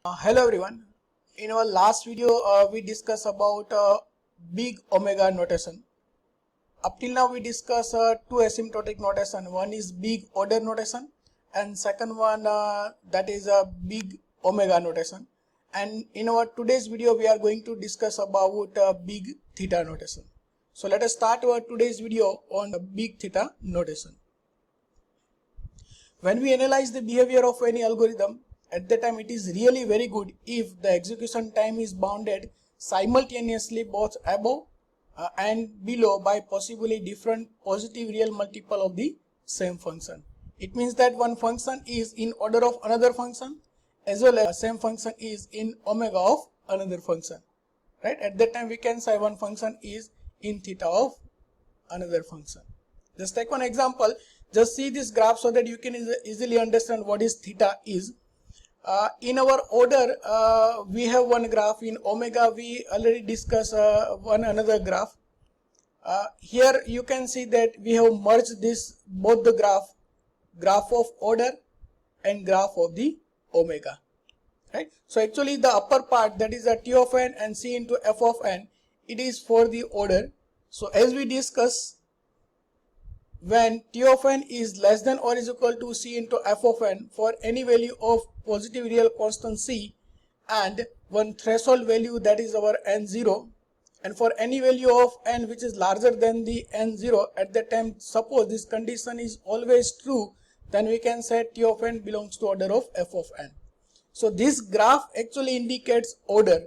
Hello everyone. In our last video, we discussed about big omega notation. Up till now, we discussed two asymptotic notation. One is big order notation, and second one that is a big omega notation. And in our today's video, we are going to discuss about big theta notation. So let us start our today's video on the big theta notation. When we analyze the behavior of any algorithm, at that time it is really very good if the execution time is bounded simultaneously both above and below by possibly different positive real multiple of the same function. It means that one function is in order of another function as well as same function is in omega of another function. Right? At that time we can say one function is in theta of another function. Just take one example. Just see this graph so that you can easily understand what is theta is. In our order, we have one graph. In omega, we already discussed one another graph. Here you can see that we have merged this both the graph of order and graph of the omega. Right? So actually the upper part, that is a t of n and c into f of n, it is for the order. So as we discuss, when t of n is less than or is equal to c into f of n for any value of positive real constant c and one threshold value, that is our n0, and for any value of n which is larger than the n0, at that time suppose this condition is always true, then we can say t of n belongs to order of f of n. So this graph actually indicates order,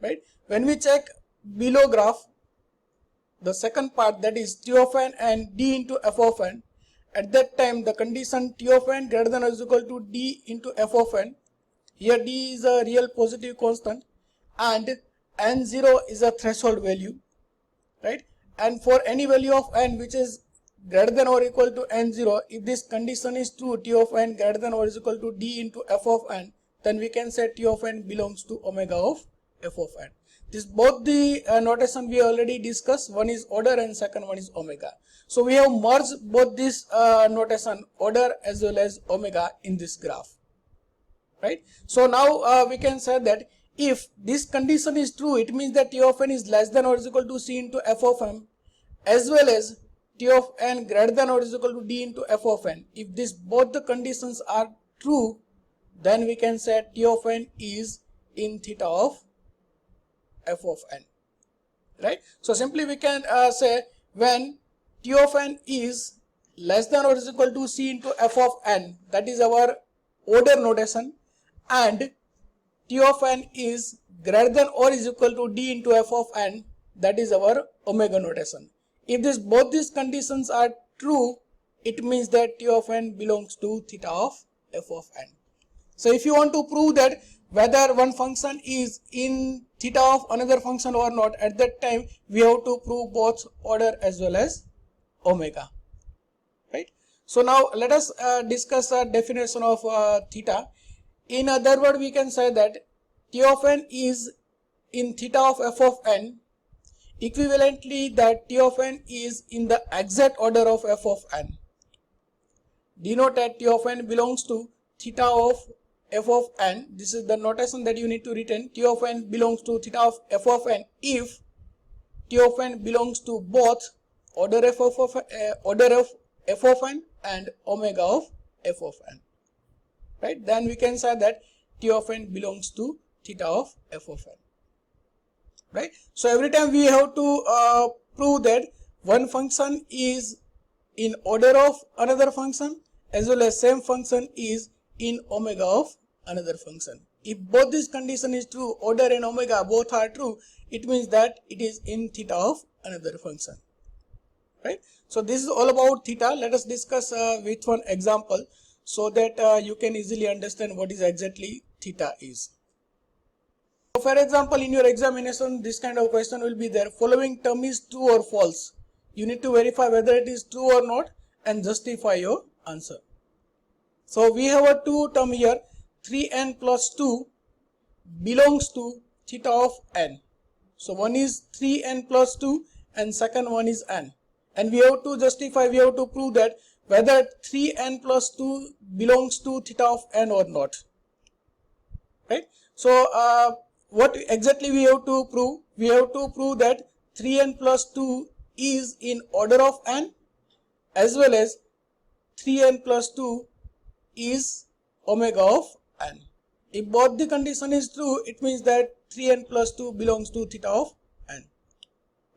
right? When we check below graph, the second part, that is t of n and d into f of n, at that time the condition t of n greater than or is equal to d into f of n, here d is a real positive constant and n0 is a threshold value, right? And for any value of n which is greater than or equal to n0, if this condition is true, t of n greater than or is equal to d into f of n, then we can say t of n belongs to omega of f of n. This both the notation we already discussed. One is order and second one is omega. So we have merged both this notation, order as well as omega, in this graph. Right? So now we can say that if this condition is true, it means that t of n is less than or is equal to c into f of n, as well as t of n greater than or is equal to d into f of n. If this both the conditions are true, then we can say t of n is in theta of f of n, right? So simply we can say when t of n is less than or is equal to c into f of n, that is our order notation, and t of n is greater than or is equal to d into f of n, that is our omega notation. If both these conditions are true, it means that t of n belongs to theta of f of n. So if you want to prove that whether one function is in theta of another function or not, at that time we have to prove both order as well as omega, right? So now let us discuss a definition of theta. In other word, we can say that t of n is in theta of f of n, equivalently that t of n is in the exact order of f of n. Denote that t of n belongs to theta of f of n. This is the notation that you need to retain. T of n belongs to theta of f of n if t of n belongs to both order f of n and omega of f of n. Right? Then we can say that t of n belongs to theta of f of n. Right? So every time we have to prove that one function is in order of another function as well as same function is in omega of another function. If both this condition is true, order and omega both are true, it means that it is in theta of another function. Right? So this is all about theta. Let us discuss with one example so that you can easily understand what is exactly theta is. So for example, in your examination, this kind of question will be there. Following term is true or false. You need to verify whether it is true or not and justify your answer. So we have a two term here, 3n plus 2 belongs to theta of n. So one is 3n plus 2 and second one is n. And we have to justify, we have to prove that whether 3n plus 2 belongs to theta of n or not. right? So what exactly we have to prove? We have to prove that 3n plus 2 is in order of n, as well as 3n plus 2 is omega of n. If both the condition is true, it means that 3n plus 2 belongs to theta of n,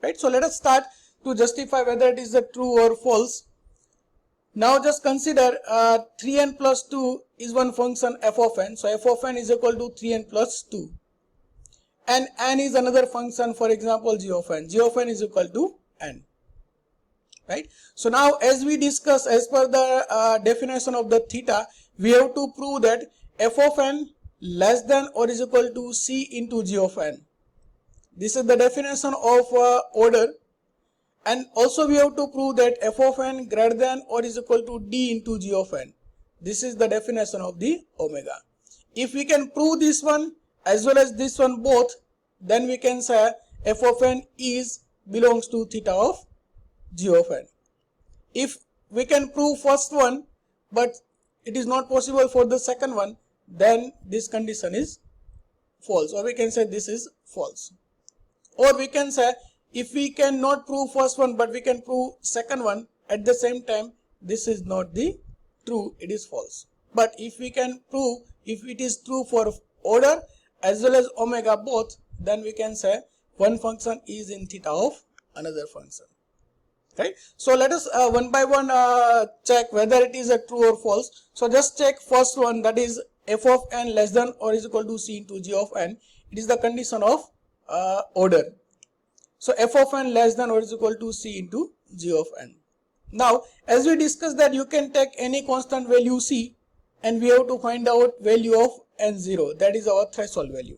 right? So let us start to justify whether it is a true or false. Now just consider 3n plus 2 is one function f of n. So f of n is equal to 3n plus 2. And n is another function, for example g of n. G of n is equal to n. Right? So now as we discuss, as per the definition of the theta, we have to prove that f of n less than or is equal to c into g of n. This is the definition of order. And also we have to prove that f of n greater than or is equal to d into g of n. This is the definition of the omega. If we can prove this one as well as this one both, then we can say f of n is belongs to theta of g of n. If we can prove first one but it is not possible for the second one, then this condition is false, or we can say this is false. Or we can say if we cannot prove first one but we can prove second one at the same time, this is not the true, it is false. But if we can prove if it is true for order as well as omega both, then we can say one function is in theta of another function. Right? So let us one by one check whether it is a true or false. So just check first one, that is f of n less than or is equal to c into g of n. It is the condition of order. So f of n less than or is equal to c into g of n. Now as we discussed that you can take any constant value c and we have to find out value of n0, that is our threshold value.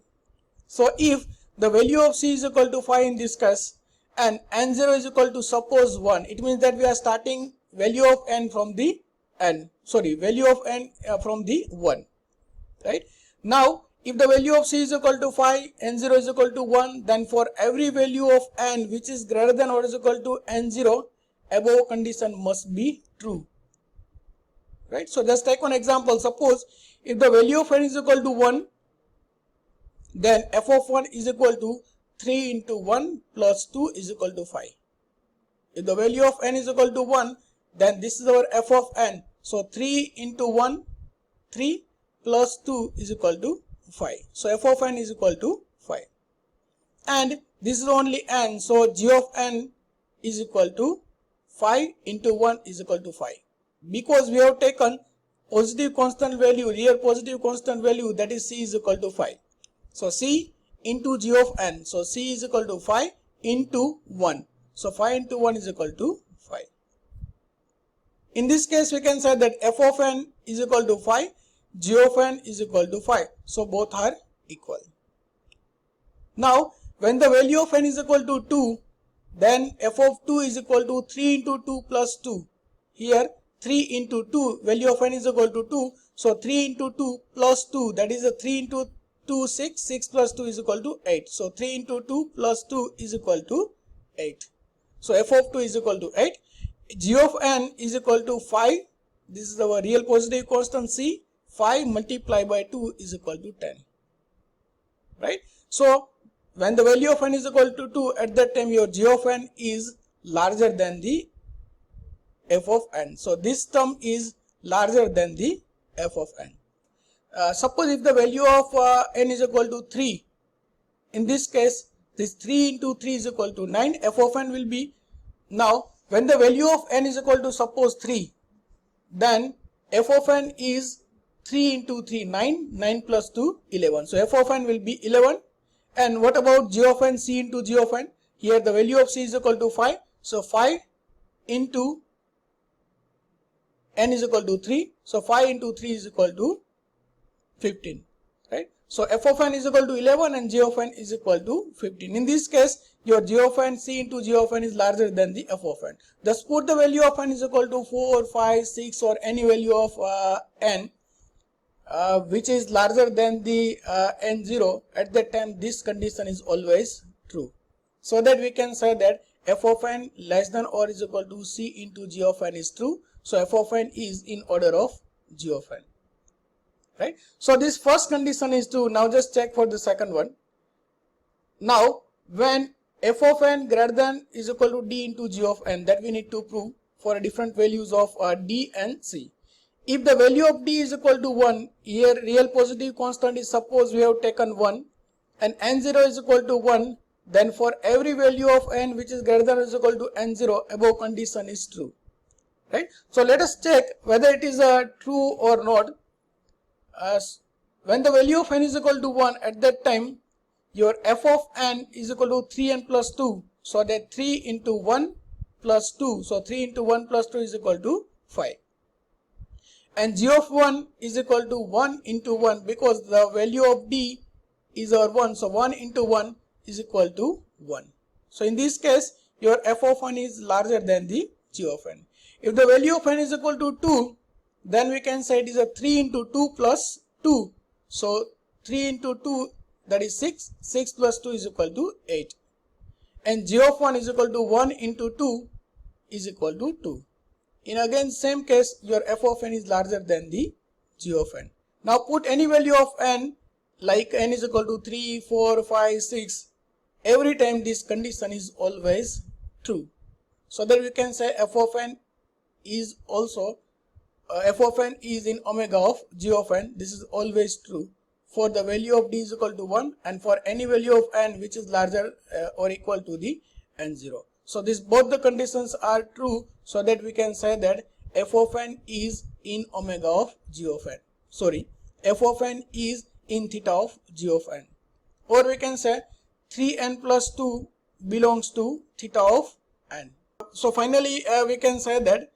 So if the value of c is equal to 5 in this case and n0 is equal to suppose 1, it means that we are starting value of n from the value of n from the 1, right? Now if the value of c is equal to 5, n0 is equal to 1, then for every value of n which is greater than or is equal to n0, above condition must be true, right? So just take one example. Suppose if the value of n is equal to 1, then f of 1 is equal to 3 into 1 plus 2 is equal to 5. If the value of n is equal to 1, then this is our f of n. So 3 into 1, 3 plus 2 is equal to 5. So f of n is equal to 5. And this is only n. So g of n is equal to 5 into 1 is equal to 5. Because we have taken positive constant value, real positive constant value, that is c is equal to 5. So c into g of n. So c is equal to 5 into 1. So 5 into 1 is equal to 5. In this case we can say that f of n is equal to 5, g of n is equal to 5. So both are equal. Now when the value of n is equal to 2, then f of 2 is equal to 3 into 2 plus 2. Here 3 into 2, value of n is equal to 2. So 3 into 2 plus 2, that is a 3 into 2, 6, 6 plus 2 is equal to 8. So 3 into 2 plus 2 is equal to 8. So f of 2 is equal to 8. G of n is equal to 5. This is our real positive constant c. 5 multiplied by 2 is equal to 10. Right? So when the value of n is equal to 2, at that time your g of n is larger than the f of n. So this term is larger than the f of n. Suppose if the value of n is equal to 3, in this case this 3 into 3 is equal to 9, f of n will be, now when the value of n is equal to suppose 3, then f of n is 3 into 3, 9, 9 plus 2, 11. So f of n will be 11. And what about g of n, c into g of n? Here the value of c is equal to 5. So 5 into n is equal to 3. So 5 into 3 is equal to 15. Right? So f of n is equal to 11 and g of n is equal to 15. In this case, your g of n, c into g of n is larger than the f of n. Thus put the value of n is equal to 4, 5, 6 or any value of n which is larger than the n0. At that time this condition is always true. So that we can say that f of n less than or is equal to c into g of n is true. So f of n is in order of g of n. right? So this first condition is true. Now just check for the second one. Now when f of n greater than is equal to d into g of n, that we need to prove for different values of d and c. If the value of d is equal to 1, here real positive constant is, suppose we have taken 1 and n0 is equal to 1, then for every value of n which is greater than or is equal to n0, above condition is true, right? So let us check whether it is true or not. When the value of n is equal to 1, at that time your f of n is equal to 3n plus 2, so that 3 into 1 plus 2, so 3 into 1 plus 2 is equal to 5. And g of 1 is equal to 1 into 1, because the value of d is our 1, so 1 into 1 is equal to 1. So in this case your f of n is larger than the g of n. If the value of n is equal to 2, then we can say it is a 3 into 2 plus 2, so 3 into 2, that is 6, 6 plus 2 is equal to 8. And g of 1 is equal to 1 into 2 is equal to 2. In again same case, your f of n is larger than the g of n. Now put any value of n, like n is equal to 3, 4, 5, 6. Every time this condition is always true. So that we can say f of n is also f of n is in omega of g of n. This is always true for the value of d is equal to 1 and for any value of n which is larger or equal to the n0. So this both the conditions are true, so that we can say that f of n is in omega of g of n. Sorry, f of n is in theta of g of n. Or we can say 3n plus 2 belongs to theta of n. So finally we can say that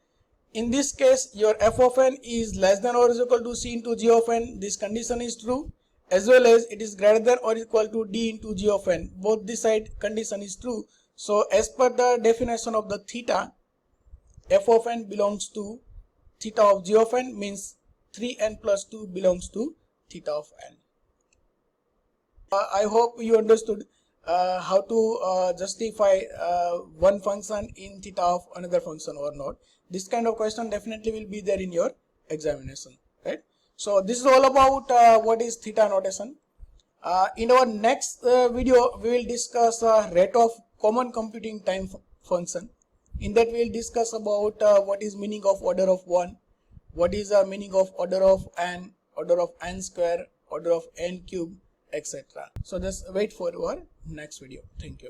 in this case your f of n is less than or is equal to c into g of n. This condition is true, as well as it is greater than or equal to d into g of n. Both this side condition is true. So as per the definition of the theta, f of n belongs to theta of g of n, means 3n plus 2 belongs to theta of n. I hope you understood how to justify one function in theta of another function or not. This kind of question definitely will be there in your examination, right? So this is all about what is theta notation. In our next video, we will discuss rate of common computing time function. In that we will discuss about what is meaning of order of 1, what is the meaning of order of n square, order of n cube, etc. So just wait for our next video. Thank you.